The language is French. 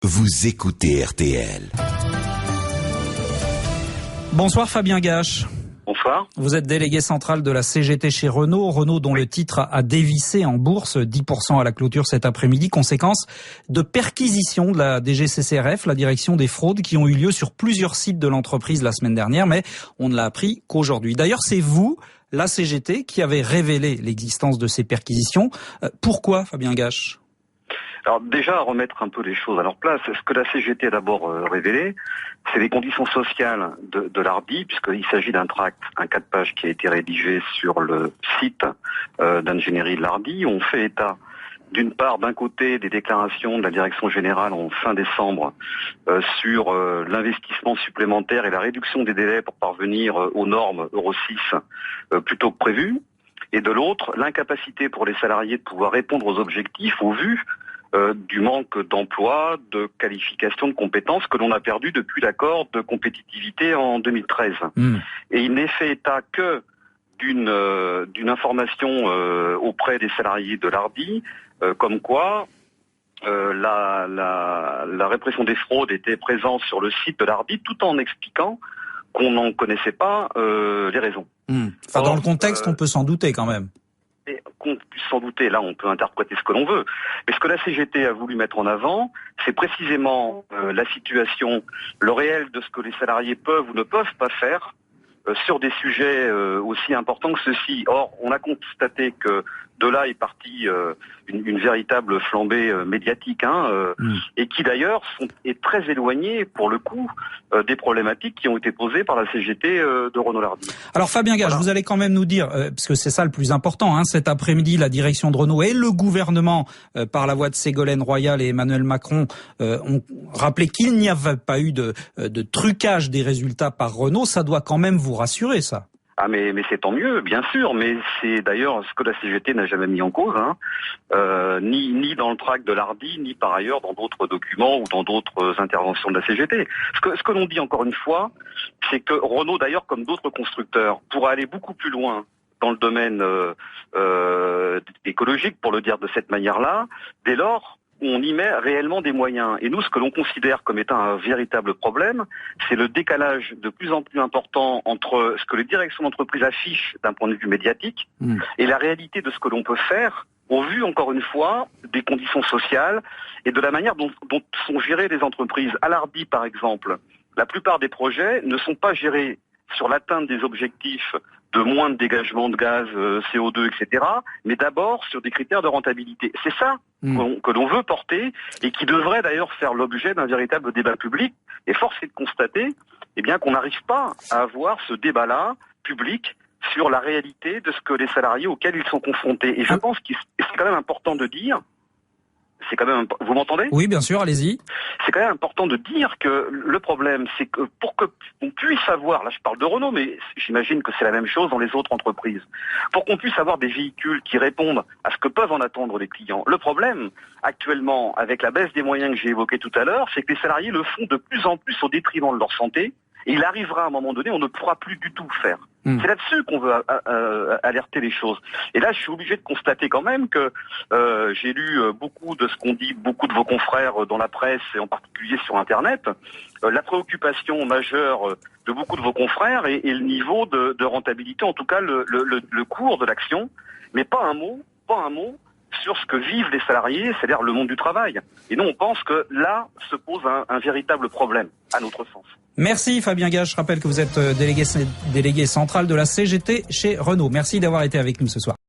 Vous écoutez RTL. Bonsoir Fabien Gache. Bonsoir. Vous êtes délégué central de la CGT chez Renault. Renault dont le titre a dévissé en bourse, 10% à la clôture cet après-midi, conséquence de perquisitions de la DGCCRF, la direction des fraudes, qui ont eu lieu sur plusieurs sites de l'entreprise la semaine dernière, mais on ne l'a appris qu'aujourd'hui. D'ailleurs, c'est vous, la CGT, qui avez révélé l'existence de ces perquisitions. Pourquoi, Fabien Gache ? Alors déjà, à remettre un peu les choses à leur place, ce que la CGT a d'abord révélé, c'est les conditions sociales de l'Ardi, puisqu'il s'agit d'un tract, un 4 pages qui a été rédigé sur le site d'ingénierie de l'Ardi. On fait état d'une part, d'un côté, des déclarations de la direction générale en fin décembre sur l'investissement supplémentaire et la réduction des délais pour parvenir aux normes Euro 6 plutôt que prévu, et de l'autre, l'incapacité pour les salariés de pouvoir répondre aux objectifs au vu du manque d'emploi, de qualification, de compétences que l'on a perdu depuis l'accord de compétitivité en 2013. Et il n'est fait état que d'une information auprès des salariés de l'Ardi, comme quoi la répression des fraudes était présente sur le site de l'Ardi, tout en expliquant qu'on n'en connaissait pas les raisons. Enfin, dans le contexte, on peut s'en douter quand même. Et qu'on puisse s'en douter, là on peut interpréter ce que l'on veut. Mais ce que la CGT a voulu mettre en avant, c'est précisément la situation, le réel de ce que les salariés peuvent ou ne peuvent pas faire sur des sujets aussi importants que ceux-ci. Or, on a constaté que de là est partie une véritable flambée médiatique, et qui d'ailleurs est très éloignée, pour le coup, des problématiques qui ont été posées par la CGT de Renault-Lardy. Alors Fabien Gache, vous allez quand même nous dire, parce que c'est ça le plus important, cet après-midi, la direction de Renault et le gouvernement, par la voix de Ségolène Royal et Emmanuel Macron, ont rappelé qu'il n'y avait pas eu de trucage des résultats par Renault. Ça doit quand même vous rassurer, ça. Ah mais c'est tant mieux, bien sûr, mais c'est d'ailleurs ce que la CGT n'a jamais mis en cause, ni dans le tract de l'Ardi, ni par ailleurs dans d'autres documents ou dans d'autres interventions de la CGT. Ce que l'on dit encore une fois, c'est que Renault, d'ailleurs comme d'autres constructeurs, pourra aller beaucoup plus loin dans le domaine écologique, pour le dire de cette manière-là, dès lors on y met réellement des moyens. Et nous, ce que l'on considère comme étant un véritable problème, c'est le décalage de plus en plus important entre ce que les directions d'entreprise affichent d'un point de vue médiatique et la réalité de ce que l'on peut faire au vu, encore une fois, des conditions sociales et de la manière dont sont gérées les entreprises. À l'Ardi, par exemple, la plupart des projets ne sont pas gérés sur l'atteinte des objectifs de moins de dégagement de gaz, CO2, etc., mais d'abord sur des critères de rentabilité. C'est ça que l'on veut porter et qui devrait d'ailleurs faire l'objet d'un véritable débat public. Et force est de constater qu'on n'arrive pas à avoir ce débat-là public sur la réalité de ce que les salariés auxquels ils sont confrontés. Et je pense que c'est quand même important de dire, vous m'entendez ? Oui, bien sûr, allez-y. C'est quand même important de dire que le problème, c'est que pour que on puisse avoir, là je parle de Renault, mais j'imagine que c'est la même chose dans les autres entreprises, pour qu'on puisse avoir des véhicules qui répondent à ce que peuvent en attendre les clients. Le problème, actuellement, avec la baisse des moyens que j'ai évoquée tout à l'heure, c'est que les salariés le font de plus en plus au détriment de leur santé, et il arrivera à un moment donné, on ne pourra plus du tout faire. C'est là-dessus qu'on veut alerter les choses. Et là, je suis obligé de constater quand même que j'ai lu beaucoup de ce qu'ont dit beaucoup de vos confrères dans la presse et en particulier sur Internet. La préoccupation majeure de beaucoup de vos confrères est le niveau de rentabilité, en tout cas le cours de l'action, mais pas un mot sur ce que vivent les salariés, c'est-à-dire le monde du travail. Et nous, on pense que là se pose un véritable problème, à notre sens. Merci Fabien Gache. Je rappelle que vous êtes délégué central de la CGT chez Renault. Merci d'avoir été avec nous ce soir.